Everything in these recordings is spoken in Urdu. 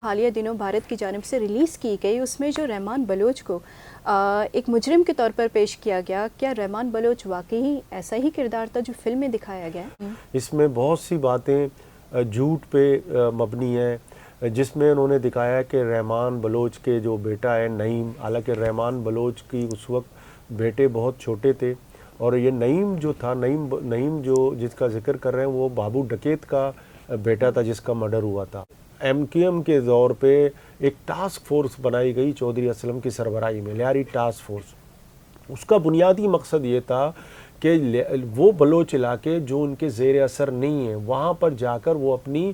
حالیہ دنوں بھارت کی جانب سے ریلیز کی گئی، اس میں جو رحمان بلوچ کو ایک مجرم کے طور پر پیش کیا گیا، کیا رحمان بلوچ واقعی ایسا ہی کردار تھا جو فلم میں دکھایا گیا ہے؟ اس میں بہت سی باتیں جھوٹ پہ مبنی ہیں، جس میں انہوں نے دکھایا کہ رحمان بلوچ کے جو بیٹا ہے نعیم، حالانکہ رحمان بلوچ کی اس وقت بیٹے بہت چھوٹے تھے، اور یہ نعیم جو تھا، نعیم جو جس کا ذکر کر رہے ہیں وہ بابو ڈکیت کا بیٹا تھا جس کا مرڈر ہوا تھا۔ ایم کیو ایم کے دور پہ ایک ٹاسک فورس بنائی گئی چودھری اسلم کی سربراہی میں، لیاری ٹاسک فورس۔ اس کا بنیادی مقصد یہ تھا کہ وہ بلوچ علاقے جو ان کے زیر اثر نہیں ہیں وہاں پر جا کر وہ اپنی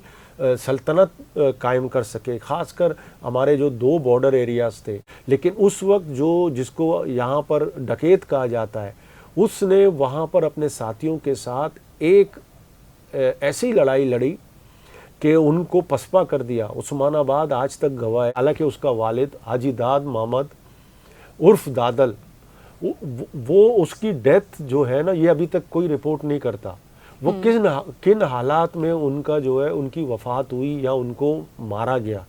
سلطنت قائم کر سکے، خاص کر ہمارے جو دو بارڈر ایریاز تھے۔ لیکن اس وقت جس کو یہاں پر ڈکیت کہا جاتا ہے، اس نے وہاں پر اپنے ساتھیوں کے ساتھ ایک ایسی لڑائی لڑی کہ ان کو پسپا کر دیا۔ عثمان آباد آج تک گواہ ہے، حالانکہ اس کا والد حاجی داد محمد عرف دادل، وہ اس کی ڈیتھ جو ہے نا، یہ ابھی تک کوئی رپورٹ نہیں کرتا وہ کن حالات میں ان کا جو ہے ان کی وفات ہوئی یا ان کو مارا گیا۔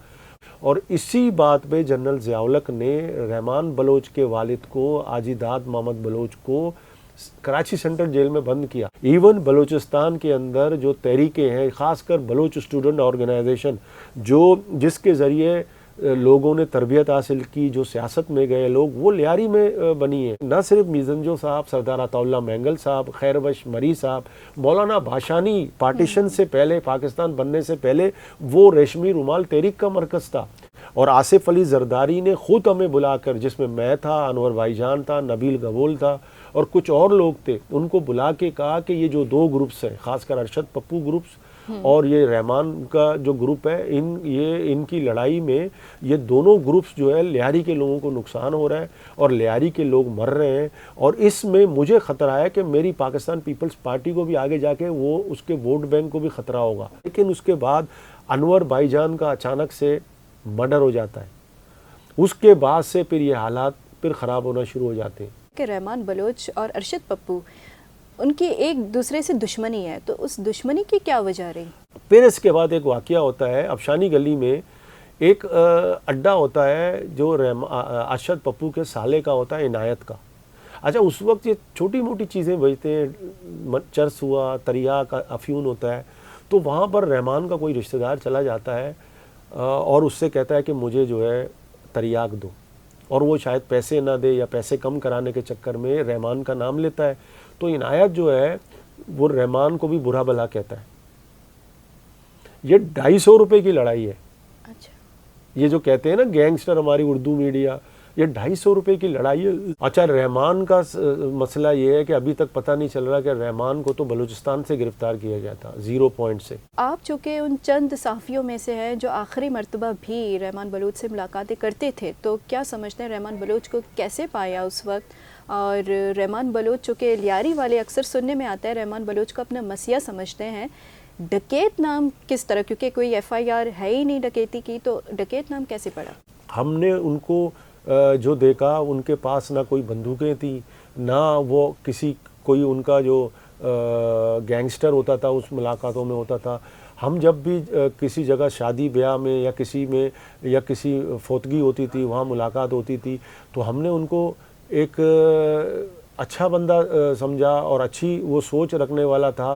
اور اسی بات پہ جنرل ضیاء الحق نے رحمان بلوچ کے والد کو، حاجی داد محمد بلوچ کو، کراچی سینٹرل جیل میں بند کیا۔ ایون بلوچستان کے اندر جو تحریکیں ہیں، خاص کر بلوچ اسٹوڈنٹ آرگنائزیشن، جس کے ذریعے لوگوں نے تربیت حاصل کی، جو سیاست میں گئے لوگ، وہ لیاری میں بنی ہیں۔ نہ صرف میزنجو صاحب، سردار عطا اللہ مینگل صاحب، خیر بخش مری صاحب، مولانا بھاشانی، پارٹیشن سے پہلے، پاکستان بننے سے پہلے وہ ریشمی رومال تحریک کا مرکز تھا۔ اور آصف علی زرداری نے خود ہمیں بلا کر، جس میں میں تھا، انور بھائی جان تھا، نبیل گبول تھا اور کچھ اور لوگ تھے، ان کو بلا کے کہا کہ یہ جو دو گروپس ہیں، خاص کر ارشد پپو گروپس اور یہ رحمان کا جو گروپ ہے، ان کی لڑائی میں یہ دونوں گروپس جو ہے لیاری کے لوگوں کو نقصان ہو رہا ہے اور لیاری کے لوگ مر رہے ہیں، اور اس میں مجھے خطرہ ہے کہ میری پاکستان پیپلز پارٹی کو بھی آگے جا کے وہ اس کے ووٹ بینک کو بھی خطرہ ہوگا۔ لیکن اس کے بعد انور بھائی جان کا اچانک سے مرڈر ہو جاتا ہے، اس کے بعد سے پھر یہ حالات پھر خراب ہونا شروع ہو جاتے ہیں کہ رحمان بلوچ اور ارشد پپو ان کی ایک دوسرے سے دشمنی ہے، تو اس دشمنی کی کیا وجہ رہی؟ پھر اس کے بعد ایک واقعہ ہوتا ہے افشانی گلی میں، ایک اڈا ہوتا ہے جو ارشد پپو کے سالے کا ہوتا ہے، عنایت کا۔ اچھا، اس وقت یہ چھوٹی موٹی چیزیں بیچتے ہیں، چرس ہوا، تریاک، افیون ہوتا ہے، تو وہاں پر رحمان کا کوئی رشتہ دار چلا جاتا ہے اور اس سے کہتا ہے کہ مجھے جو ہے تریاک دو، اور وہ شاید پیسے نہ دے یا پیسے کم کرانے کے چکر میں رحمان کا نام لیتا ہے، تو عنایت جو ہے وہ رحمان کو بھی برا بھلا کہتا ہے۔ یہ 250 روپے کی لڑائی ہے۔ اچھا، یہ جو کہتے ہیں نا گینگسٹر ہماری اردو میڈیا، یہ 250 روپے کی لڑائی ہے۔ اچھا، رحمان کا مسئلہ یہ ہے کہ ابھی تک پتہ نہیں چل رہا کہ رحمان کو تو بلوچستان سے گرفتار کیا گیا تھا، 0 پوائنٹ سے۔ آپ چونکہ ان چند صحافیوں میں سے ہیں جو آخری مرتبہ بھی رحمان بلوچ سے ملاقاتیں کرتے تھے، تو کیا سمجھتے ہیں رحمان بلوچ کو کیسے پایا اس وقت؟ اور رحمان بلوچ چونکہ لیاری والے اکثر سننے میں آتا ہے رحمان بلوچ کو اپنا مسیح سمجھتے ہیں، ڈکیت نام کس طرح، کیونکہ کوئی ایف آئی آر ہے ہی نہیں ڈکیتی کی، تو ڈکیت نام کیسے پڑا؟ ہم نے ان کو جو دیکھا، ان کے پاس نہ کوئی بندوقیں تھیں، نہ وہ کوئی ان کا جو گینگسٹر ہوتا تھا اس ملاقاتوں میں ہوتا تھا۔ ہم جب بھی کسی جگہ شادی بیاہ میں یا کسی فوتگی ہوتی تھی، وہاں ملاقات ہوتی تھی، تو ہم نے ان کو ایک اچھا بندہ سمجھا اور اچھی وہ سوچ رکھنے والا تھا۔